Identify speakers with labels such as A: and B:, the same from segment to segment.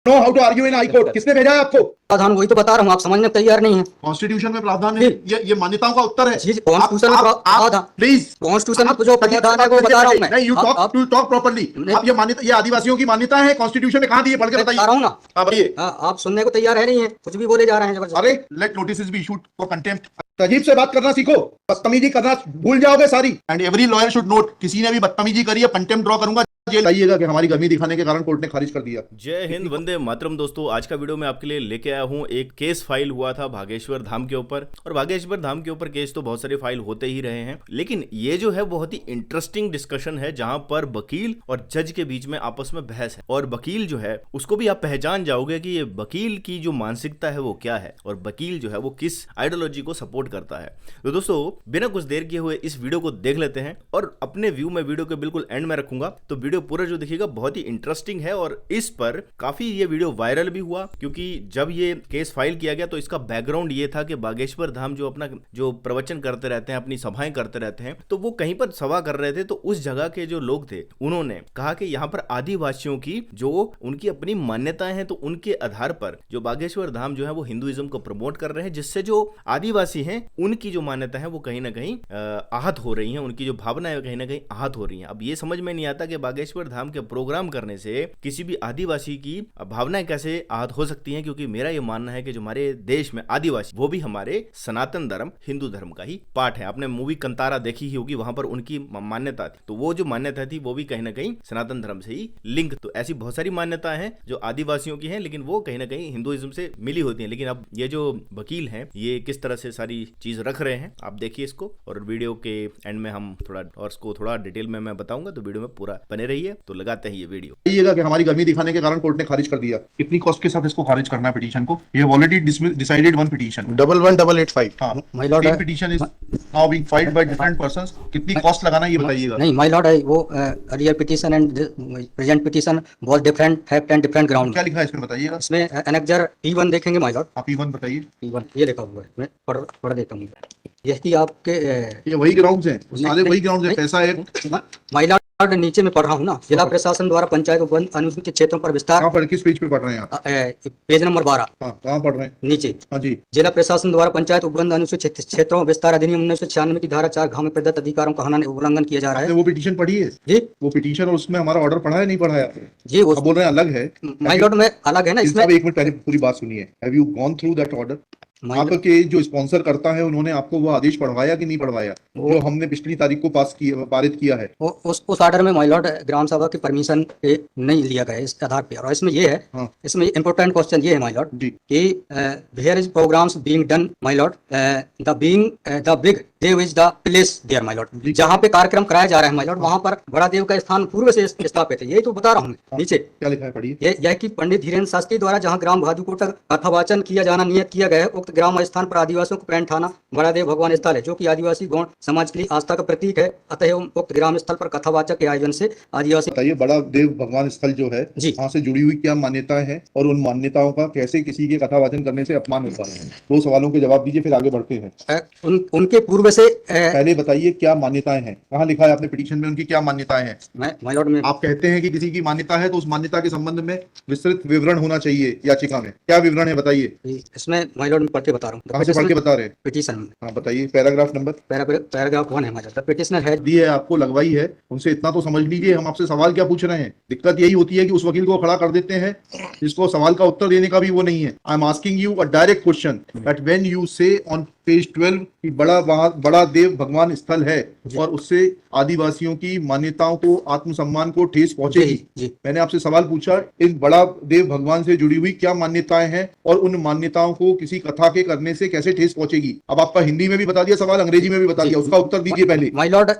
A: No how to argue in high court. किसने भेजा है आपको?
B: प्रावधान वही तो बता रहा हूँ, आप समझने तैयार नहीं है।
A: कॉन्स्टिट्यूशन में प्रावधान है, ये मान्यताओं का उत्तर है।
B: कॉन्स्टिट्यूशन में प्रावधान,
A: प्लीज
B: कॉन्स्टिट्यूशन में जो प्रावधान है वो बता रहा हूँ मैं।
A: नहीं, यू टॉक प्रॉपर्ली। आप ये मान्यता, ये आदिवासियों की मान्यता है, कॉन्स्टिट्यूशन में कहाँ दी है? पढ़ के बताइए।
B: बता रहा हूँ ना।
A: हाँ बताइए।
B: आप सुनने को तैयार है नहीं है, कुछ भी बोले जा रहे हैं जबरदस्त।
A: अरे let notice be issued for contempt. तहजीब से बात करना सीखो, बदतमीजी करना भूल जाओगे सारी। And every lawyer should note, किसी ने भी बदतमीजी करी है, कंटेम्प्ट ड्रॉ करूंगा, जेल आइएगा कि हमारी गर्मी दिखाने के कारण कोर्ट ने खारिज कर दिया।
C: जय हिंद, वंदे मातरम। दोस्तों, आज का वीडियो मैं आपके लिए लेके आया हूँ। एक केस फाइल हुआ था बागेश्वर धाम के ऊपर, और बागेश्वर धाम के ऊपर केस तो बहुत सारे फाइल होते ही रहे हैं, लेकिन ये जो है बहुत ही इंटरेस्टिंग डिस्कशन है, जहां पर वकील और जज के बीच में आपस में बहस है। और वकील जो है उसको भी आप पहचान जाओगे कि ये वकील की जो मानसिकता है वो क्या है, और वकील जो है वो किस आइडियोलॉजी को सपोर्ट करता है। तो दोस्तों, बिना कुछ देर किए हुए इस वीडियो को देख लेते हैं, और अपने व्यू में वीडियो के बिल्कुल एंड में रखूंगा, तो वीडियो पूरा जो देखिएगा बहुत ही इंटरेस्टिंग है। और इस पर काफी ये वीडियो वायरल भी हुआ, क्योंकि जब ये केस फाइल किया गया तो इसका बैकग्राउंड ये था कि बागेश्वर धाम जो अपना जो प्रवचन करते रहते हैं, अपनी सभाएं करते रहते हैं, तो वो कहीं पर सभा कर रहे थे, तो उस जगह के जो लोग थे उन्होंने कहा कि यहाँ पर आदिवासियों की जो उनकी अपनी मान्यताएं हैं, तो उनके आधार पर जो बागेश्वर धाम जो है वो हिंदुइज्म को प्रमोट कर रहे हैं, जिससे जो आदिवासी हैं उनकी जो मान्यता है वो कहीं ना कहीं आहत हो रही है, उनकी जो भावनाएं कहीं ना कहीं आहत हो रही है। अब ये समझ में नहीं आता कि बागेश्वर धाम के प्रोग्राम करने से किसी भी आदिवासी की भावनाएं कैसे आहत हो सकती हैं, क्योंकि मेरा ये मानना है कि जो हमारे देश में आदिवासी, वो भी हमारे सनातन धर्म हिंदू धर्म का ही पार्ट है। आपने मूवी कंतारा देखी ही होगी, वहां पर उनकी मान्यता थी, तो वो जो मान्यता थी वो भी कहीं ना कहीं सनातन धर्म से ही लिंक। तो ऐसी बहुत सारी मान्यताएं हैं जो आदिवासियों की हैं, लेकिन वो कहीं ना कहीं हिंदुइज्म से मिली होती हैं। लेकिन अब ये जो वकील हैं ये किस तरह से सारी चीज रख रहे हैं, आप देखिए इसको, और वीडियो के एंड में हम थोड़ा और इसको थोड़ा डिटेल में मैं बताऊंगा, तो वीडियो में पूरा बने रहिए। तो लगाते हैं ये वीडियो।
A: आइएगा कि हमारी गर्मी दिखाने के कारण कोर्ट ने खारिज कर दिया। कितनी कॉस्ट के साथ इसको खारिज करना है पिटीशन को? ये ऑलरेडी डिसाइडेड वन पिटीशन 11885। हाँ,
B: my Lord,
A: petition is now being filed by different persons. कितनी कॉस्ट लगाना है ये बताइएगा।
B: नहीं माय लॉर्ड, वो earlier petition and present petition was different fact and different ground.
A: क्या लिखा है इसमें बताइएगा।
B: इसमें एनेक्जर P1 देखेंगे माय लॉर्ड।
A: आप P1 बताइए।
B: P1 ये लिखा हुआ है, मैं पढ़ देता हूँ। यही आपके
A: ये वही ग्राउंड्स हैं, सारे वही ग्राउंड्स हैं। पैसा है
B: माय लॉर्ड, नीचे में पढ़ रहा हूँ ना, जिला प्रशासन द्वारा पंचायत उपवन अनुसूचित क्षेत्रों पर विस्तार।
A: कहाँ पर, किस पेज पे पढ़ रहे हैं आप?
B: Page number 12।
A: हाँ, कहाँ पढ़ रहे हैं?
B: नीचे।
A: हाँ जी।
B: जिला प्रशासन द्वारा पंचायत उपबंध अनुसूचित क्षेत्रों विस्तार अधिनियम 1996 की धारा 4 में प्रदत्त अधिकारों का उल्लंघन किया जा रहा है।
A: वो पिटीशन पढ़ी है
B: जी,
A: वो पिटीशन, और उसमें हमारा ऑर्डर पढ़ा है नहीं पढ़ा है?
B: जी वो
A: बोल रहे हैं अलग है।
B: माय लॉर्ड में अलग है ना इसमें।
A: एक मिनट पहले पूरी बात सुनिए। Have you gone through that order? आपके जो स्पॉन्सर करता है उन्होंने आपको वो आदेश पढ़वाया कि नहीं पढ़वाया, जो हमने पिछली तारीख को पारित किया है?
B: उस ऑर्डर में माय लॉर्ड ग्राम सभा की परमिशन पे नहीं लिया गया इस आधार पे। और इसमें ये है,
A: हाँ।
B: इसमें इंपोर्टेंट क्वेश्चन ये है माय लॉर्ड कि where is programs being done my lord, the big Dev is the place there my lord. जहाँ पे कार्यक्रम कराया जा रहा है माय लॉर्ड, वहाँ पर बड़ा देव का स्थान पूर्व से स्थापित है। यही तो बता रहा हूँ। नीचे
A: क्या लिखा है पढ़िए।
B: यह कि पंडित धीरेन्द्र शास्त्री द्वारा जहाँ ग्राम भादुकोट कथावाचन किया जाना नियत किया गया है, उक्त ग्राम स्थान पर आदिवासियों को पैंठ थाना बड़ा देव भगवान स्थल है, जो कि आदिवासी गौण समाज के लिए आस्था का प्रतीक है। अतः उक्त ग्राम स्थल पर कथावाचक के आयोजन से आदिवासी।
A: बताइए, बड़ा देव भगवान स्थल जो है वहाँ से जुड़ी हुई क्या मान्यताएं हैं, और उन मान्यताओं का कैसे किसी के कथावाचन करने से अपमान होता है? दो सवालों के जवाब दीजिए, फिर आगे बढ़ते हैं।
B: उनके पूर्व से
A: पहले बताइए क्या मान्यताएं हैं, कहाँ लिखा है आपने पिटीशन में उनकी क्या मान्यताएं हैं?
B: माय लॉर्ड में
A: आप कहते हैं कि किसी की मान्यता है तो उस मान्यता के संबंध में विस्तृत विवरण होना चाहिए याचिका में। क्या विवरण है बताइए।
B: इसमें माय लॉर्ड में पढ़ के बता रहा हूँ।
A: कहाँ से पढ़ के बता रहे हैं?
B: पिटीशन में।
A: हाँ बताइए, पैराग्राफ नंबर।
B: पैराग्राफ 1 है माय लॉर्ड। पिटीशनर है
A: दी है आपको, लगवाई है, उनसे इतना तो समझ लीजिए हम आपसे सवाल क्या पूछ रहे हैं। दिक्कत यही होती है कि उस वकील को खड़ा कर देते हैं जिसको सवाल का उत्तर देने का भी वो नहीं है। I am asking you a direct question that when you से ऑन पेज 12 कि बड़ा देव भगवान स्थल है और उससे आदिवासियों की मान्यताओं को, आत्मसम्मान को ठेस पहुंचेगी। मैंने आपसे सवाल पूछा, इन बड़ा देव भगवान से जुड़ी हुई क्या मान्यताएं हैं और उन मान्यताओं को किसी कथा के करने से कैसे ठेस पहुंचेगी? अब आपका हिंदी में भी बता दिया सवाल, अंग्रेजी में भी बता दिया, उसका उत्तर दीजिए पहले।
B: माय लॉर्ड,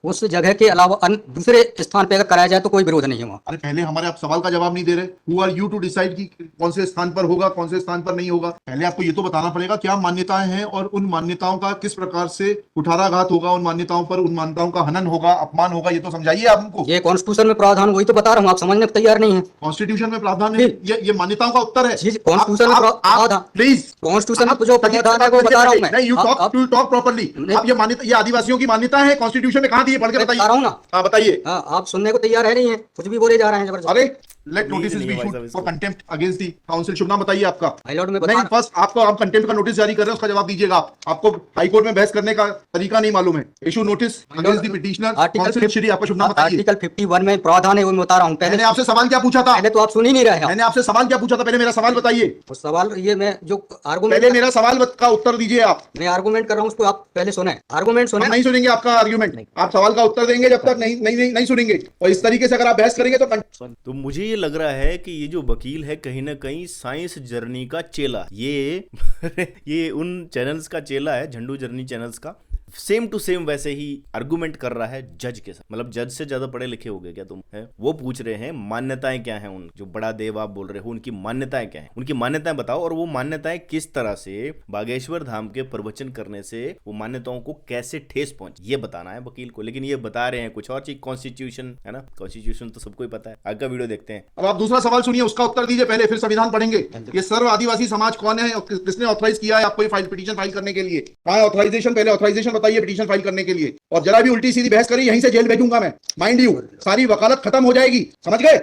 B: उस जगह के अलावा दूसरे स्थान पे अगर कराया जाए तो कोई विरोध नहीं है वहाँ।
A: अरे पहले हमारे आप सवाल का जवाब नहीं दे रहे। Who are you to decide कि कौन से स्थान पर होगा, कौन से स्थान पर नहीं होगा? पहले आपको ये तो बताना पड़ेगा क्या मान्यताएं हैं और उन मान्यताओं का किस प्रकार से कुठाराघात होगा, उन मान्यताओं पर, उन मान्यताओं का हनन होगा, अपमान होगा, ये तो समझाइए आप हमको।
B: ये कॉन्स्टिट्यूशन में प्रावधान वही तो बता रहा हूँ, आप समझने को तैयार नहीं है।
A: कॉन्स्टिट्यूशन में प्रावधान है, ये मान्यताओं का उत्तर है।
B: कॉन्स्टिट्यूशन में प्रावधान,
A: प्लीज
B: कॉन्स्टिट्यूशन में जो प्रावधान है वो बता रहा हूँ मैं।
A: नहीं, यू टॉक प्रॉपर्ली। आप ये मान्यता, ये आदिवासियों की मान्यता है, कॉन्स्टिट्यूशन में कहाँ दी है? पढ़ के बताइए।
B: बता रहा हूँ ना।
A: हाँ बताइए।
B: आप सुनने को तैयार है नहीं है, कुछ भी बोले जा रहे हैं जबरदस्त।
A: अरे let notice be issued for contempt against the council. शुभ नाम बताइए आपका।
B: माय लॉर्ड मैं
A: नहीं, फर्स्ट आपको आप कंटेम्प्ट का नोटिस जारी कर रहे हैं, उसका जवाब दीजिएगा आप। आपको हाई कोर्ट में बहस करने का तरीका नहीं मालूम है। Issue notice against the petitioner council. Shri आपका शुभ नाम बताइए।
B: आर्टिकल 51 में प्रावधान है वो मैं बता रहा हूँ।
A: मैंने आपसे सवाल क्या पूछा था?
B: पहले तो आप सुन ही नहीं रहे हैं।
A: मैंने आपसे सवाल क्या पूछा था? पहले मेरा सवाल बताइए।
B: तो सवाल ये मैं जो आर्गुमेंट
A: पहले मेरा सवाल का उत्तर दीजिए आप।
B: मैं आर्गुमेंट कर रहा हूँ उसको आप पहले सुने। आर्गुमेंट सुने।
A: हम नहीं सुनेंगे आपका आर्ग्यूमेंट। आप सवाल का उत्तर देंगे जब तक नहीं सुनेंगे। और इस तरीके से अगर आप बहस करेंगे
C: तो मुझे ये लग रहा है कि ये जो वकील है कहीं ना कहीं साइंस जर्नी का चेला, ये उन चैनल्स का चेला है, झंडू जर्नी चैनल्स का। सेम टू सेम वैसे ही आर्गुमेंट कर रहा है जज के साथ। मतलब जज से ज्यादा पढ़े लिखे हो गए क्या तुम? है वो पूछ रहे हैं मान्यताएं क्या हैं उन जो बड़ा देव आप बोल रहे हो, उनकी मान्यताएं क्या हैं, उनकी मान्यताएं बताओ। और वो मान्यताएं किस तरह से बागेश्वर धाम के प्रवचन करने से वो मान्यताओं को कैसे ठेस पहुंची, ये बताना है वकील को। लेकिन ये बता रहे हैं कुछ और चीज। कॉन्स्टिट्यूशन है ना, कॉन्स्टिट्यूशन तो सबको ही पता है। आगे का वीडियो देखते हैं।
A: अब आप दूसरा सवाल सुनिए, उसका उत्तर दीजिए पहले, फिर संविधान पढ़ेंगे। ये सर्व आदिवासी समाज कौन है और किसने ऑथराइज किया है आपको ये पिटीशन फाइल करने के लिए? कहाँ है ऑथराइजेशन? पहले ऑथराइजेशन बताइए पिटीशन फाइल करने के लिए। और जरा भी उल्टी सीधी बहस करी यहीं से जेल भेजूंगा मैं। माइंड यू, सारी वकालत खत्म हो जाएगी। समझ गए?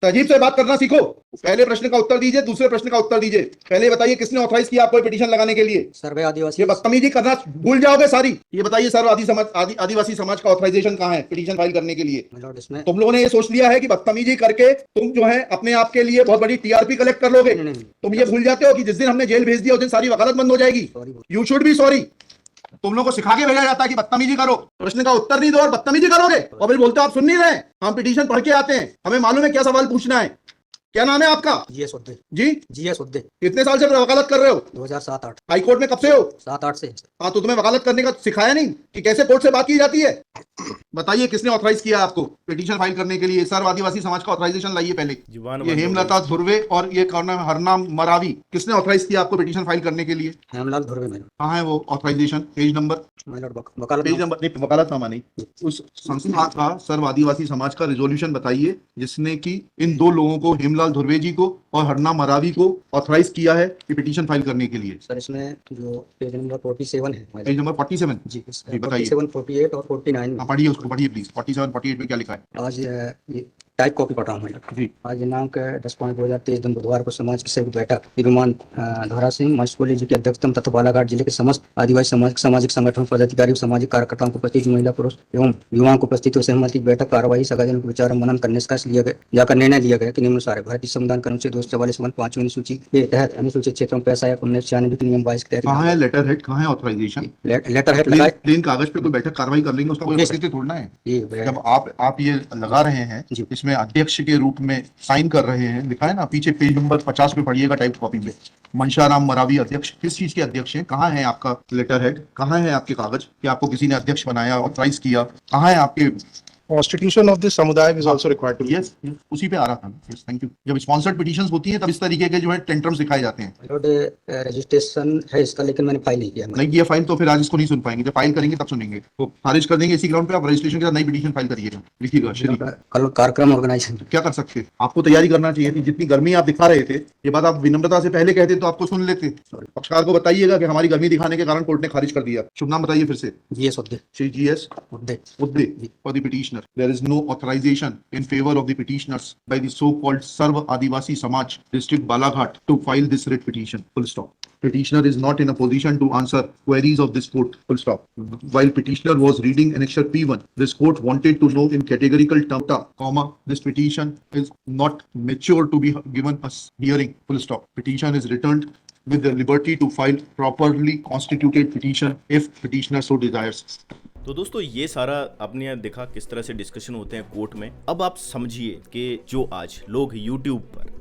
A: तहजीब से बात करना सीखो। पहले प्रश्न का उत्तर दीजिए, दूसरे प्रश्न का उत्तर दीजिए। पहले बताइए किसने ऑथराइज किया आपको पिटीशन लगाने के लिए?
B: सर्वे आदिवासी।
A: ये बदतमीजी करना भूल जाओगे सारी। ये बताइए सर्व आदिवासी समाज का ऑथराइजेशन कहाँ है पिटीशन फाइल करने के लिए? तुम लोगों ने ये सोच लिया है कि बदतमीजी करके तुम जो है अपने आप के लिए बहुत बड़ी टीआरपी कलेक्ट कर लोगे। तुम ये भूल जाते हो कि जिस दिन हमने जेल भेज दिया उस दिन सारी वकालत बंद हो जाएगी। You should be sorry. तुम लोगों को सिखा के भेजा जाता है कि बदतमीजी करो, प्रश्न का उत्तर नहीं दो और बदतमीजी करोगे और फिर बोलते हो आप सुन नहीं रहे। हम पिटीशन पढ़ के आते हैं, हमें मालूम है क्या सवाल पूछना है। क्या नाम है आपका?
B: जीएस उद्दे।
A: जीएस उद्दे। कितने साल से वकालत कर रहे हो?
B: 2007-8।
A: हाई कोर्ट में कब से हो?
B: 7-8 से।
A: हाँ, तो तुम्हें वकालत करने का सिखाया नहीं कि कैसे कोर्ट से बात की जाती है? बताइए किसने ऑथराइज किया आपको पिटीशन फाइल करने के लिए? सर्व आदिवासी समाज का ऑथराइजेशन लाइए पहले। ये हेमलता धुर्वे और ये कौन है? हरनाम मरावी। किसने ऑथराइज किया आपको पिटीशन फाइल करने के लिए?
B: हेमलाल धुर्वे।
A: कहाँ है वो authorization? Page number? Page number नहीं, वकालतनामा नहीं। उस संस्था का सर्व आदिवासी समाज का रिजोल्यूशन बताइए जिसने कि इन दो लोगों को, हेमलाल धुर्वे जी को और हरनाम मरावी को, ऑथराइज किया है कि पिटीशन फाइल करने के लिए।
B: सर इसमें जो पेज नंबर 47 है।
A: पेज नंबर 47
B: जी
A: बताइए।
B: 47, 48 और 49 में।
A: पढ़िए उसको, पढ़िए प्लीज। 47, 48 में क्या लिखा है?
B: आज ये टाइप कॉपी पढ़ रहा हूँ मैं। आज दिनांक 10/5/2023 दिन बुधवार को समाज की संयुक्त बैठक विमान धोरा सिंह मशकोली जी की अध्यक्षता तथा बालाघाट जिले के समस्त आदिवासी सामाजिक संगठन पदाधिकारी सामाजिक कार्यकर्ताओं को उपस्थित महिला पुरुष एवं युवाओं को उपस्थित हुए सहमति बैठक कार्यवाही सगाजन को विचार मनन करने का लिया गया, जाकर निर्णय लिया गया कि निम्नानुसार भारतीय संविधान का अनुच्छेद 244 पांचवीं अनुसूची के तहत अनुसूचित क्षेत्रों में 1996 के नियम 22 के तहत
A: कहाँ है लेटर हेड? कहाँ है ऑथराइजेशन?
B: लेटर हेड लगाए
A: प्लेन कागज पे कोई बैठक कार्रवाई कर लेंगे, उसका कोई औचित्य थोड़ना है। जब आप ये लगा रहे हैं, इसमें अध्यक्ष के रूप में साइन कर रहे हैं, लिखा है ना पीछे, पेज नंबर 50 पे पढ़िएगा टाइप कॉपी में। मनशाराम मरावी अध्यक्ष। किस चीज के अध्यक्ष हैं? कहाँ है आपका लेटर हेड? कहाँ है आपके कागज कि आपको किसी ने अध्यक्ष बनाया, ऑथराइज किया? कहाँ है आपके?
D: Constitution of this समुदाय is also required to be.
A: Yes, उसी पे आ रहा था। Yes, thank you। जब स्पॉन्सर्ड पिटीशंस होती हैं तब इस तरीके के जो है टेंट्रम्स दिखाए जाते हैं।
B: रजिस्ट्रेशन है इसका, लेकिन मैंने फाइल नहीं किया।
A: नहीं किया फाइल तो फिर आज इसको नहीं सुन पाएंगे। जब फाइल करेंगे तब सुनेंगे, तो खारिज कर देंगे इसी ग्राउंड पे। आप रजिस्ट्रेशन के साथ नई पिटीशन फाइल करिएगा, लिखिएगा। श्री
B: कल कार्यक्रम ऑर्गेनाइजेशन
A: क्या कर सकते? आपको तैयारी करना चाहिए थी। जितनी गर्मी आप दिखा रहे थे, ये बात आप विनम्रता से पहले कहते तो आपको सुन लेते। पक्षकार को बताइएगा कि हमारी गर्मी दिखाने के कारण कोर्ट ने खारिज कर दिया। शुभ नाम बताइए फिर से।
B: GS Udde.
A: Shri GS Udde for the petitioner. There is no authorization in favor of the petitioners by the so-called Sarva Adivasi Samaj district Balaghat to file this writ petition. Full stop. Petitioner is not in a position to answer queries of this court. Full stop. While petitioner was reading annexure P1, this court wanted to know in categorical terms, comma, this petition is not mature to be given a hearing. Full stop. Petition is returned with the liberty to file properly constituted petition if petitioner so desires.
C: तो दोस्तों ये सारा आपने यहाँ देखा किस तरह से डिस्कशन होते हैं कोर्ट में। अब आप समझिए कि जो आज लोग YouTube पर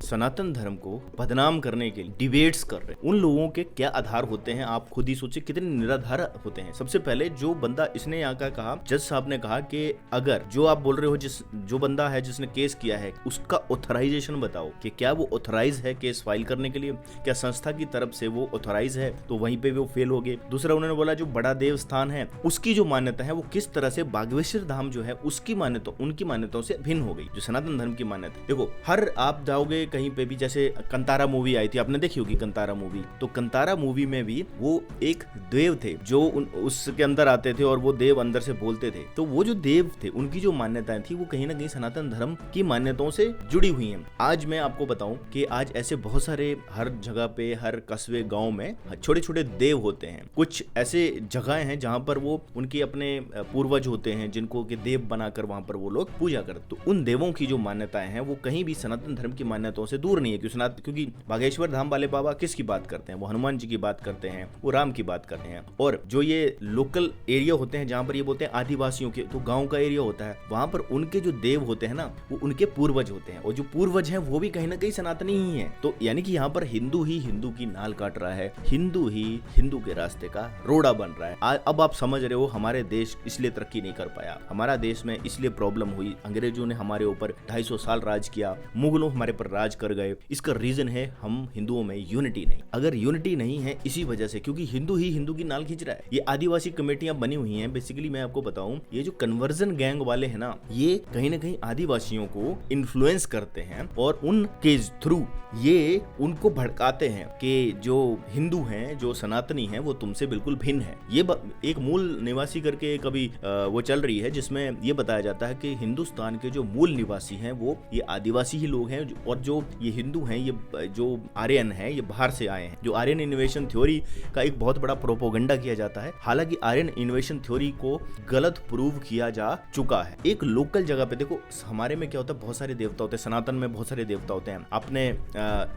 C: सनातन धर्म को बदनाम करने के लिए डिबेट्स कर रहे हैं, उन लोगों के क्या आधार होते हैं आप खुद ही सोचिए, कितने निराधार होते हैं। सबसे पहले जो बंदा इसने यहाँ का कहा, जज साहब ने कहा कि अगर जो आप बोल रहे हो जो बंदा है जिसने केस किया है उसका ऑथराइजेशन बताओ कि क्या वो ऑथराइज है केस फाइल करने के लिए, क्या संस्था की तरफ से वो ऑथराइज है, तो वहीं पे वो फेल हो गए। दूसरा उन्होंने बोला जो बड़ा देव स्थान है उसकी जो मान्यता है वो किस तरह से बागेश्वर धाम जो है उसकी मान्यता उनकी मान्यताओं से भिन्न हो गई, जो सनातन धर्म की मान्यता। देखो हर आप जाओगे कहीं पे भी, जैसे कंतारा मूवी आई थी, आपने देखी होगी कंतारा मूवी, तो कंतारा मूवी में भी वो एक देव थे जो उसके अंदर आते थे और वो देव अंदर से बोलते थे। तो वो जो देव थे उनकी जो मान्यताएं थी वो कहीं ना कहीं सनातन धर्म की मान्यताओं से जुड़ी हुई हैं। आज मैं आपको बताऊं कि आज ऐसे बहुत सारे हर जगह पे, हर कस्बे गांव में छोटे छोटे देव होते हैं। कुछ ऐसे जगहें हैं जहां पर वो उनके अपने पूर्वज होते हैं जिनको कि देव बनाकर वहां पर वो लोग पूजा करते। तो उन देवों की जो मान्यताएं हैं वो कहीं भी सनातन धर्म की मान्यताओं से दूर नहीं है। क्योंकि बागेश्वर धाम वाले बाबा किसकी बात करते हैं? वो हनुमान जी की बात करते हैं, वो राम की बात करते हैं। और जो ये लोकल एरिया होते हैं जहां पर ये बोलते हैं आदिवासियों के, तो गांव का एरिया होता है, वहां पर उनके जो देव होते हैं ना वो उनके पूर्वज होते हैं, और जो पूर्वज हैं वो भी कहीं ना कहीं सनातनी ही हैं। तो यानी कि यहाँ पर हिंदू ही हिंदू की नाल काट रहा है, हिंदू ही हिंदू के रास्ते का रोड़ा बन रहा है। अब आप समझ रहे हो हमारे देश इसलिए तरक्की नहीं कर पाया, हमारा देश में इसलिए प्रॉब्लम हुई, अंग्रेजों ने हमारे ऊपर 250 साल राज किया, मुगलों हमारे पर राज कर गए। इसका रीजन है हम हिंदुओं में यूनिटी नहीं। अगर यूनिटी नहीं है इसी वजह से, क्योंकि हिंदू ही हिंदू की नाल खींच रहा है। ये आदिवासी कमेटियां बनी हुई हैं। बेसिकली मैं आपको बताऊं, ये जो कन्वर्जन गैंग वाले हैं ना, ये कहीं ना कहीं आदिवासियों को इन्फ्लुएंस करते हैं और उनके थ्रू ये उनको भड़काते हैं कि जो हिंदू हैं, जो सनातनी हैं, वो तुमसे बिल्कुल भिन्न है। ये एक मूल निवासी करके कभी वो चल रही है जिसमें ये बताया जाता है कि हिंदुस्तान के जो मूल निवासी हैं वो ये आदिवासी ही लोग हैं, और जो ये हिंदू हैं, ये जो आर्यन है, ये बाहर से आए हैं। जो आर्यन इन्वेशन थ्योरी का एक बहुत बड़ा प्रोपोगंडा किया जाता है, हालांकि आर्यन इन्वेशन थ्योरी को गलत प्रूव किया जा चुका है। एक लोकल जगह पे देखो, हमारे में क्या होता है, बहुत सारे देवता होते हैं, सनातन में बहुत सारे देवता होते हैं। आपने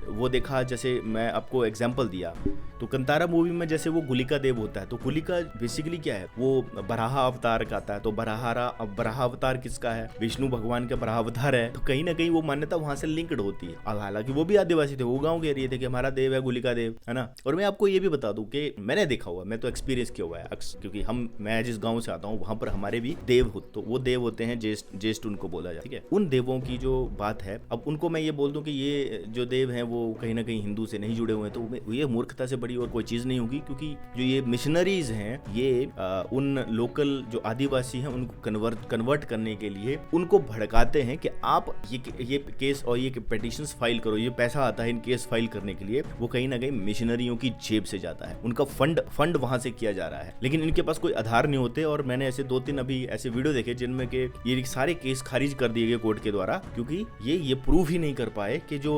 C: वो देखा, जैसे मैं आपको एग्जांपल दिया, तो कंतारा मूवी में जैसे वो गुलिका देव होता है, तो गुलिका बेसिकली क्या है, वो बराहा अवतार का आता है। तो बराहा अवतार किसका है? विष्णु भगवान का बराहा अवतार है। तो कहीं ना कहीं वो मान्यता वहां से लिंक्ड होती है। अब हालांकि वो भी आदिवासी थे, वो गाँव के एरिया थे कि हमारा देव है गुलिका देव, है ना। और मैं आपको ये भी बता दूं कि मैंने देखा हुआ, मैं तो एक्सपीरियंस किया हुआ है, क्योंकि मैं जिस गाँव से आता हूँ वहां पर हमारे भी देव हो, तो वो देव होते हैं ज्येष्ठ उनको बोला जाए, ठीक है। उन देवों की जो बात है, अब उनको मैं ये बोल दूं कि ये जो देव हैं वो कहीं ना कहीं हिंदू से नहीं जुड़े हुए हैं, तो ये मूर्खता से बड़ी और कोई चीज नहीं होगी। क्योंकि जो ये मिशनरीज हैं, ये उन लोकल जो आदिवासी हैं उनको कन्वर्ट करने के लिए उनको भड़काते हैं कि आप ये केस और ये पिटीशंस फाइल करो। ये पैसा आता है इन केस फाइल करने के लिए, वो कहीं ना कहीं मिशनरियों की जेब से जाता है, उनका फंड वहां से किया जा रहा है। लेकिन इनके पास कोई आधार नहीं होते। और मैंने ऐसे 2-3 अभी ऐसे वीडियो देखे जिनमें के ये सारे केस खारिज कर दिए गए कोर्ट के द्वारा, क्योंकि ये प्रूव ही नहीं कर पाए कि जो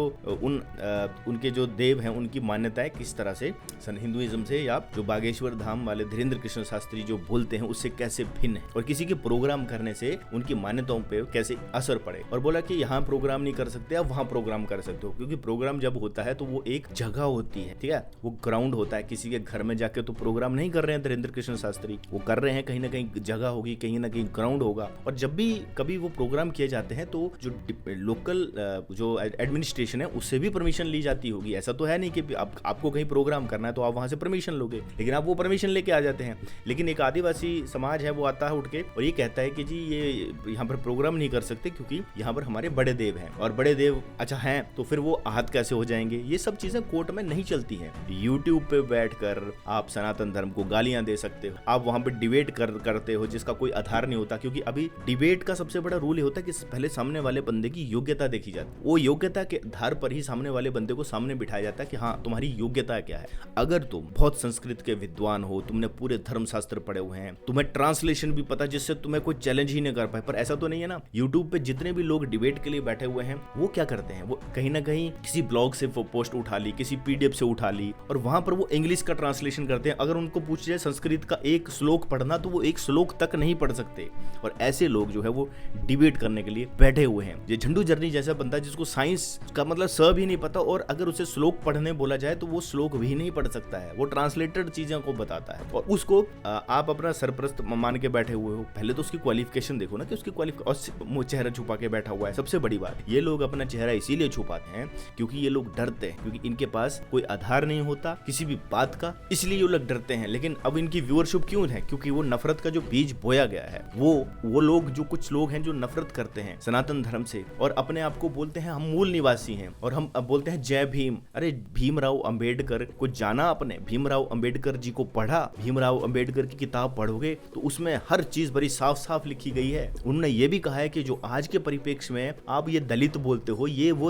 C: उनके जो देव हैं उनकी मान्यताएं किस तरह से हिंदुइज्म से या जो बागेश्वर धाम वाले धीरेन्द्र कृष्ण शास्त्री जो बोलते हैं उससे कैसे भिन्न है, और किसी के प्रोग्राम करने से उनकी मान्यताओं पे कैसे असर पड़े। और बोला कि यहाँ प्रोग्राम नहीं कर सकते, आप वहाँ प्रोग्राम कर सकते हो, क्योंकि प्रोग्राम जब होता है तो वो एक जगह होती है, ठीक है, वो ग्राउंड होता है। किसी के घर में जाके तो प्रोग्राम नहीं कर रहे हैं धीरेन्द्र कृष्ण शास्त्री, वो कर रहे हैं कहीं ना कहीं जगह होगी, कहीं ना कहीं ग्राउंड होगा। और जब भी कभी वो प्रोग्राम किए जाते हैं तो जो लोकल जो एडमिनिस्ट्रेशन है उससे भी परमिशन ली जाती होगी। ऐसा तो है नहीं कि आपको कहीं प्रोग्राम करना है तो आप वहां से परमिशन लोगे, लेकिन आप वो परमिशन लेके आ जाते हैं। लेकिन एक आदिवासी समाज है, वो आता है उठ के और ये कहता है कि जी ये यहाँ पर प्रोग्राम नहीं कर सकते क्योंकि यहाँ पर हमारे बड़े देव हैं, और बड़े देव अच्छा हैं तो फिर वो आहत कैसे हो जाएंगे। ये सब चीजें कोर्ट में नहीं चलती हैं। यूट्यूब पे बैठकर आप सनातन धर्म को गालियां दे सकते हो, आप वहां पे डिबेट करते हो जिसका कोई आधार नहीं होता, क्योंकि अभी डिबेट का सबसे बड़ा रूल ये होता है कि पहले सामने वाले बंदे की योग्यता देखी जाती है। वो योग्यता के आधार पर ही सामने वाले बंदे को सामने बिठाया जाता है कि हाँ तुम्हारी योग्यता क्या है। अगर तुम बहुत संस्कृत के विद्वान हो, तुमने पूरे धर्म शास्त्र पढ़े हुए हैं, तुम्हें ट्रांसलेशन भी पता जिससे तुम्हें कोई चैलेंज ही नहीं कर पाए, पर ऐसा तो नहीं है ना। यूट्यूब पे जितने भी लोग डिबेट के लिए बैठे हुए हैं वो क्या करते हैं, वो कहीं ना कहीं किसी ब्लॉग से पोस्ट उठा ली, किसी पीडीएफ से उठा ली और वहां पर वो इंग्लिश का ट्रांसलेशन करते हैं। अगर उनको पूछ जाए संस्कृत का एक श्लोक पढ़ना तो वो एक श्लोक तक नहीं पढ़ सकते। और ऐसे लोग जो है वो डिबेट करने के लिए बैठे हुए हैं। ये झंडू जर्नी जैसा बंदा जिसको साइंस का मतलब स भी नहीं पता, और अगर उसे श्लोक पढ़ने बोला जाए तो वो श्लोक भी नहीं पढ़ सकता है, वो ट्रांसलेटेड चीजों को बताता है और उसको आप अपना सरप्रस्त मान के बैठे हुए हो। पहले तो उसकी क्वालिफिकेशन देखो ना कि उसकी क्वालिफिकेशन, चेहरा छुपा के बैठा हुआ है। सबसे बड़ी बात, ये लोग अपना चेहरा इसीलिए छुपाते हैं क्योंकि ये लोग डरते हैं, क्योंकि इनके पास कोई आधार नहीं होता किसी भी बात का, इसलिए ये लोग डरते हैं। लेकिन अब इनकी व्यूअरशिप क्यों है, क्योंकि वो नफरत का जो बीज बोया गया है, वो लोग जो कुछ लोग हैं जो नफरत करते हैं सनातन धर्म से और अपने आप को बोलते हैं हम मूल निवासी हैं और हम अब बोलते हैं जय भीम। अरे भीमराव अंबेडकर को जाना आपने, भीमराव अंबेडकर जी को पढ़ा, भीमराव अंबेडकर की किताब पढ़ोगे तो उसमें हर चीज बड़ी साफ साफ लिखी गई है। उन्होंने ये भी कहा है कि जो आज के परिप्रेक्ष्य में आप ये दलित बोलते हो, ये वो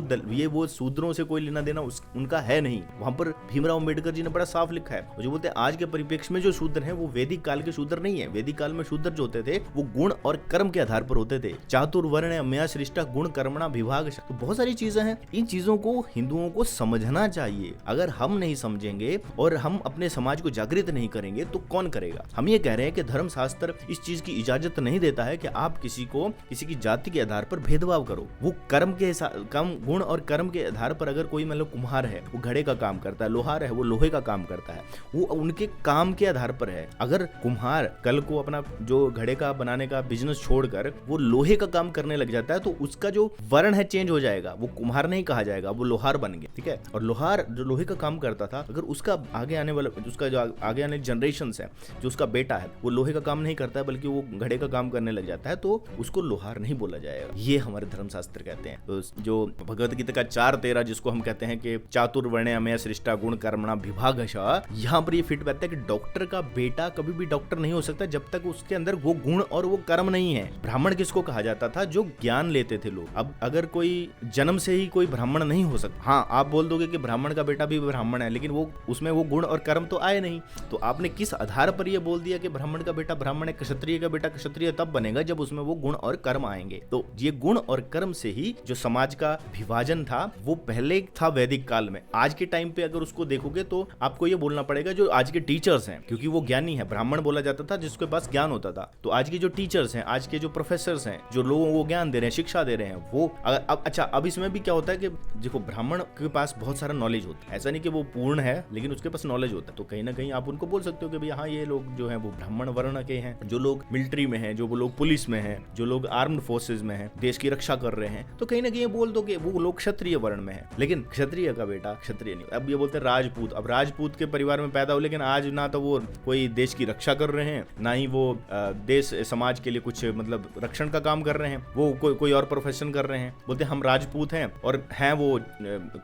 C: वो शूद्रों से कोई लेना देना उनका है नहीं। वहां पर भीमराव अंबेडकर जी ने बड़ा साफ लिखा है। और जो बोलते हैं आज के परिप्रेक्ष्य में जो शूद्र हैं वो वैदिक काल के शूद्र नहीं है। वैदिक काल में शूद्र जो होते थे वो गुण और कर्म के आधार पर होते थे। चातुर्वर्ण अम्या सृष्टा गुण कर्मणा विभाग। तो बहुत सारी चीजें हैं, इन चीजों को हिंदुओं को समझना चाहिए। अगर हम नहीं समझेंगे और हम अपने समाज को जागृत नहीं करेंगे तो कौन करेगा। हम ये कह रहे हैं कि धर्मशास्त्र इस चीज की इजाजत नहीं देता है कि आप किसी की जाति के आधार पर भेदभाव करो। वो कर्म के गुण और कर्म के आधार पर अगर कोई मतलब कुम्हार है वो घड़े का काम करता है, लोहार है वो लोहे का काम करता है, वो उनके काम के आधार पर है। अगर कुम्हार कल को अपना जो घड़े का बनाने का बिजनेस छोड़कर वो लोहे का काम करने लग जाता है तो उसका जो वर्ण है चेंज हो जाएगा। वो कुम्हार नहीं कहा जाएगा, वो लोहार बन गया। ठीक है। और लोहार जो लोहे का काम करता था, अगर उसका आगे आने वाला उसका जो आगे आने जनरेशन है, जो उसका बेटा है वो लोहे का काम नहीं करता है बल्कि वो घड़े का काम करने लग जाता है तो उसको लोहार नहीं बोला जाएगा। ये हमारे धर्मशास्त्र कहते हैं। तो जो भगवत गीता का 4:13 जिसको हम कहते हैं कि चातुर्वर्ण अम्या सृष्टा गुण कर्मणा विभागशः, यहाँ पर ये फिट बैठता है कि डॉक्टर का बेटा कभी भी डॉक्टर नहीं हो सकता जब तक उसके अंदर वो गुण और वो कर्म नहीं है। ब्राह्मण किसको कहा जाता था? जो ज्ञान लेते थे लोग। अब अगर कोई जन्म से ही कोई ब्राह्मण नहीं हो सकता, हाँ आप बोल दोगे कि ब्राह्मण का बेटा भी ब्राह्मण है, लेकिन वो उसमें वो गुण और कर्म तो आए नहीं। तो आपने किस आधार पर ये बोल दिया कि ब्राह्मण का बेटा ब्राह्मण है, क्षत्रिय का बेटा क्षत्रिय तब बनेगा जब उसमें वो गुण और कर्म आएंगे। तो ये गुण और कर्म से ही जो समाज का विभाजन था वो पहले था वैदिक काल में। आज के टाइम पे अगर उसको देखोगे तो आपको ये बोलना पड़ेगा जो आज के टीचर्स हैं, क्योंकि वो ज्ञानी है। ब्राह्मण बोला जाता था जिसके पास ज्ञान होता था। तो आज के जो टीचर्स हैं, आज के जो प्रोफेसर्स हैं, जो लोगों को ज्ञान दे रहे हैं, शिक्षा दे रहे हैं, वो अब इसमें भी क्या होता है कि देखो ब्राह्मण के पास बहुत सारा नॉलेज होता है। ऐसा नहीं कि वो पूर्ण है, लेकिन उसके पास नॉलेज होता है। तो कहीं ना कहीं आप उनको बोल सकते हो कि भाई हाँ ये लोग जो हैं वो ब्राह्मण वर्ण के हैं। जो लोग मिलिट्री में हैं, जो लोग पुलिस में हैं, जो लोग आर्म्ड फोर्सेज में हैं, देश की रक्षा कर रहे हैं, तो कहीं ना कहीं ये बोल दो कि वो लोग क्षत्रिय वर्ण में है। लेकिन क्षत्रिय का बेटा क्षत्रिय नहीं। अब ये बोलते हैं राजपूत। अब राजपूत के परिवार में पैदा हो, लेकिन आज ना तो वो कोई देश की रक्षा कर रहे हैं, ना ही वो देश समाज के लिए कुछ मतलब रक्षण का काम कर रहे हैं। वो कोई और प्रोफेशन कर रहे हैं। बोलते हम राजपूत हैं और हैं वो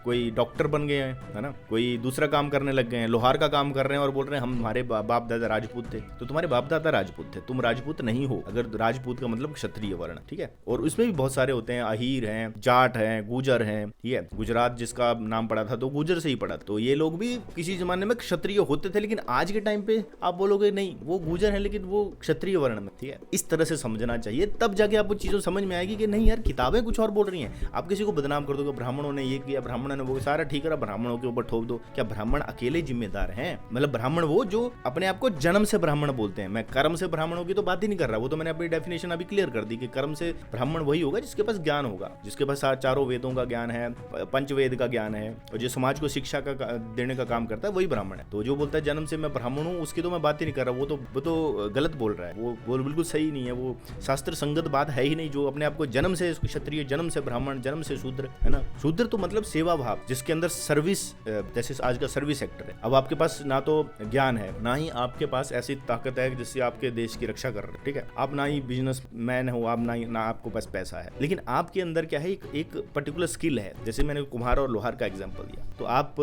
C: कोई डॉक्टर बन गए हैं, है ना, कोई दूसरा काम करने लग गए हैं, लोहार का काम कर रहे हैं और बोल रहे हैं हम हमारे बाप दादा राजपूत थे। तो तुम्हारे बाप दादा राजपूत थे, तुम राजपूत नहीं हो। अगर राजपूत का मतलब क्षत्रिय वर्ण। ठीक है। और उसमें भी बहुत सारे होते हैं, अहीर हैं, जाट हैं, गुजर हैं। ठीक है। गुजरात जिसका नाम पड़ा था तो गुजर से ही पड़ा। तो ये लोग भी किसी जमाने में क्षत्रिय होते थे, लेकिन आज के टाइम पे आप बोलोगे नहीं वो गुजर है लेकिन वो क्षत्रिय वर्ण में। ठीक है। इस तरह से समझना चाहिए, तब जाके आपको चीजों समझ में आएगी कि नहीं यार किताबें कुछ और बोल रही हैं। आप किसी को बदनाम कर दोगे, ब्राह्मणों ने ये किया, ब्राह्मणों ने वो, सारा ठीक है ब्राह्मणों के ऊपर ठोक दो। क्या ब्राह्मण अकेले जिम्मेदार हैं? मतलब ब्राह्मण वो जो अपने आप को जन्म से ब्राह्मण बोलते हैं। मैं कर्म से ब्राह्मणों की तो बात ही नहीं कर रहा। वो तो मैंने अपनी डेफिनेशन अभी क्लियर कर दी कि कर्म से ब्राह्मण वही होगा जिसके पास ज्ञान होगा, जिसके पास चारों वेदों का ज्ञान है, पंचवेद का ज्ञान है, और जो समाज को शिक्षा का देने का काम करता है वही ब्राह्मण है। तो जो बोलता है जन्म से मैं ब्राह्मण हूँ, उसकी तो मैं बात ही नहीं कर रहा। वो तो गलत बोल रहा है। वो बिल्कुल सही नहीं है। वो शास्त्र संगत बात है ही नहीं। जो अपने आप को जन्म से क्षत्रिय, जन्म से ब्राह्मण, जन्म से शूद्र, है ना। शूद्र तो मतलब सेवा भाव, जिसके अंदर सर्विस, जैसे आज का सर्विस सेक्टर है। अब आपके पास ना तो ज्ञान है, ना ही आपके पास ऐसी ताकत है जिससे आपके देश की रक्षा कर रहे हैं। ठीक है। आप ना ही बिजनेसमैन हो, आप ना आपको पास पैसा है, लेकिन आपके अंदर क्या है, एक पर्टिकुलर स्किल है। जैसे मैंने कुम्हार और लोहार का एग्जांपल दिया। तो आप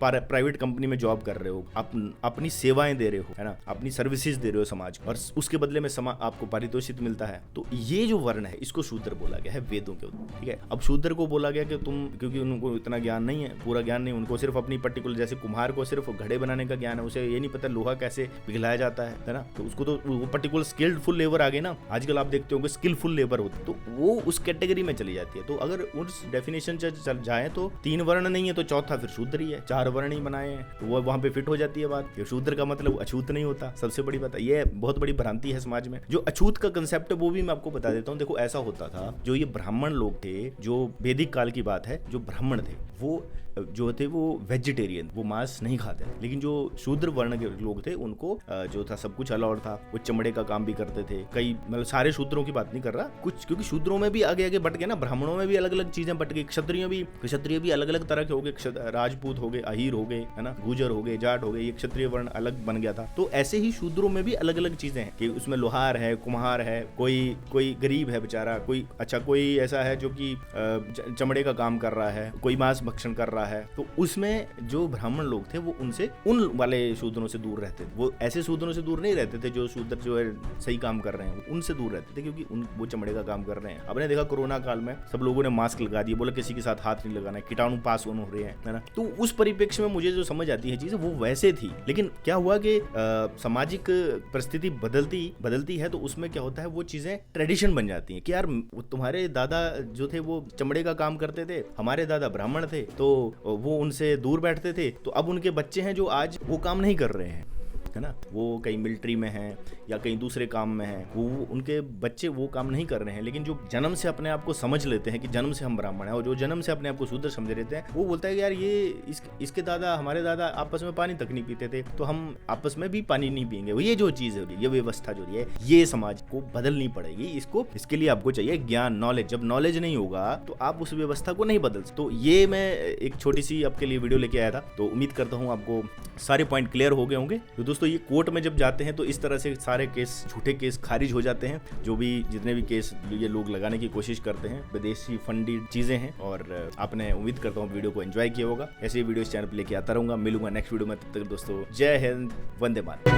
C: प्राइवेट कंपनी में जॉब कर रहे हो, आप अपनी सेवाएं दे रहे हो, है ना, अपनी सर्विसेज दे रहे हो समाज को, और उसके बदले में आपको पारितोषिक मिलता है। तो ये जो वर्ण है इसको शूद्र बोला गया है वेदों के ऊपर। ठीक है। अब शूद्र को बोला गया कि तुम, क्योंकि उनको इतना ज्ञान नहीं है, पूरा ज्ञान नहीं, उनको सिर्फ अपनी पर्टिकुलर, जैसे कुम्हार को सिर्फ घड़े बनाने का ज्ञान है, उसे ये नहीं पता लोहा कैसे पिघलाया जाता है ना। तो उसको तो वो पर्टिकुलर स्किल्डफुल लेबर आ गए ना। आजकल आप देखते होंगे स्किलफुल लेबर होती, तो वो उस कैटेगरी में चली जाती है। तो अगर उस डेफिनेशन से चल जाए तो 3 वर्ण नहीं है तो चौथा फिर शूद्र ही है। 4 वर्ण ही बनाए हैं तो वो वहां पे फिट हो जाती है बात। ये शूद्र का मतलब अछूत नहीं होता। सबसे बड़ी बात ये बहुत बड़ी भ्रांति है समाज में। जो अछूत का कंसेप्ट है वो भी मैं आपको बता देता हूँ। देखो ऐसा होता था, जो ये ब्राह्मण लोग थे, जो वैदिक काल की बात है, जो ब्राह्मण थे वो जो थे वो वेजिटेरियन, वो मांस नहीं खाते। लेकिन जो शूद्र वर्ण के लोग थे उनको जो था सब कुछ अलाउड था। वो चमड़े का काम भी करते थे। कई मतलब सारे शूद्रों की बात नहीं कर रहा कुछ, क्योंकि शूद्रों में भी आगे आगे बट गए ना, ब्राह्मणों में भी अलग अलग चीजें बट गई। क्षत्रिय भी अलग अलग तरह के हो गए। राजपूत हो गए, अहीर हो गए, है ना, गुजर हो गए, जाट हो गए। ये क्षत्रिय वर्ण अलग बन गया था। तो ऐसे ही शूद्रों में भी अलग अलग चीजें हैं कि उसमें लोहार है, कुम्हार है, कोई गरीब है बेचारा, कोई ऐसा है जो कि चमड़े का काम कर रहा है, कोई मांस भक्षण कर रहा पड़ा है, तो उसमें जो ब्राह्मण लोग थे वो उनसे उन वाले शूद्रों से दूर रहते थे। वो ऐसे शूद्रों से दूर नहीं रहते थे जो शूद्र जो है सही काम कर रहे हैं, उनसे दूर रहते थे, क्योंकि वो चमड़े का काम कर रहे हैं। आपने देखा कोरोना काल में सब लोगों ने मास्क लगा दिए, बोला किसी के साथ हाथ नहीं लगाना है, कीटाणु पास ऑन हो रहे हैं, है ना। तो उस परिप्रेक्ष्य में मुझे जो समझ आती है चीजें वो वैसे थी, लेकिन क्या हुआ कि सामाजिक परिस्थिति बदलती है, तो उसमें क्या होता है वो चीजें ट्रेडिशन बन जाती हैं कि यार तुम्हारे दादा जो थे वो चमड़े का काम करते थे, हमारे दादा ब्राह्मण थे, तो वो उनसे दूर बैठते थे, तो अब उनके बच्चे हैं जो आज वो काम नहीं कर रहे हैं, है ना, वो कहीं मिलिट्री में हैं या कहीं दूसरे काम में हैं, वो उनके बच्चे वो काम नहीं कर रहे हैं। लेकिन जो जन्म से अपने आप को समझ लेते हैं कि जन्म से हम ब्राह्मण हैं, और जो जन्म से अपने आप को शूद्र समझ लेते हैं, वो बोलता है कि यार ये इसके दादा हमारे दादा आपस में पानी तक नहीं पीते थे, तो हम आपस में भी पानी नहीं पियेंगे। ये जो चीज़ है, ये व्यवस्था जो है, ये समाज को बदलनी पड़ेगी। इसके लिए आपको चाहिए ज्ञान, नॉलेज। जब नॉलेज नहीं होगा तो आप उस व्यवस्था को नहीं बदल सकते। तो ये मैं एक छोटी सी आपके लिए वीडियो लेके आया था, तो उम्मीद करता हूँ आपको सारे पॉइंट क्लियर हो गए होंगे। तो दोस्तों ये कोर्ट में जब जाते हैं तो इस तरह से सारे केस, झूठे केस खारिज हो जाते हैं। जितने भी केस ये लोग लगाने की कोशिश करते हैं, विदेशी फंडेड चीजें हैं। और आपने, उम्मीद करता हूँ वीडियो को एंजॉय किया होगा। ऐसे वीडियो इस चैनल पर लेके आता रहूंगा। मिलूंगा नेक्स्ट वीडियो में, तब तक दोस्तों जय हिंद, वंदे मातरम।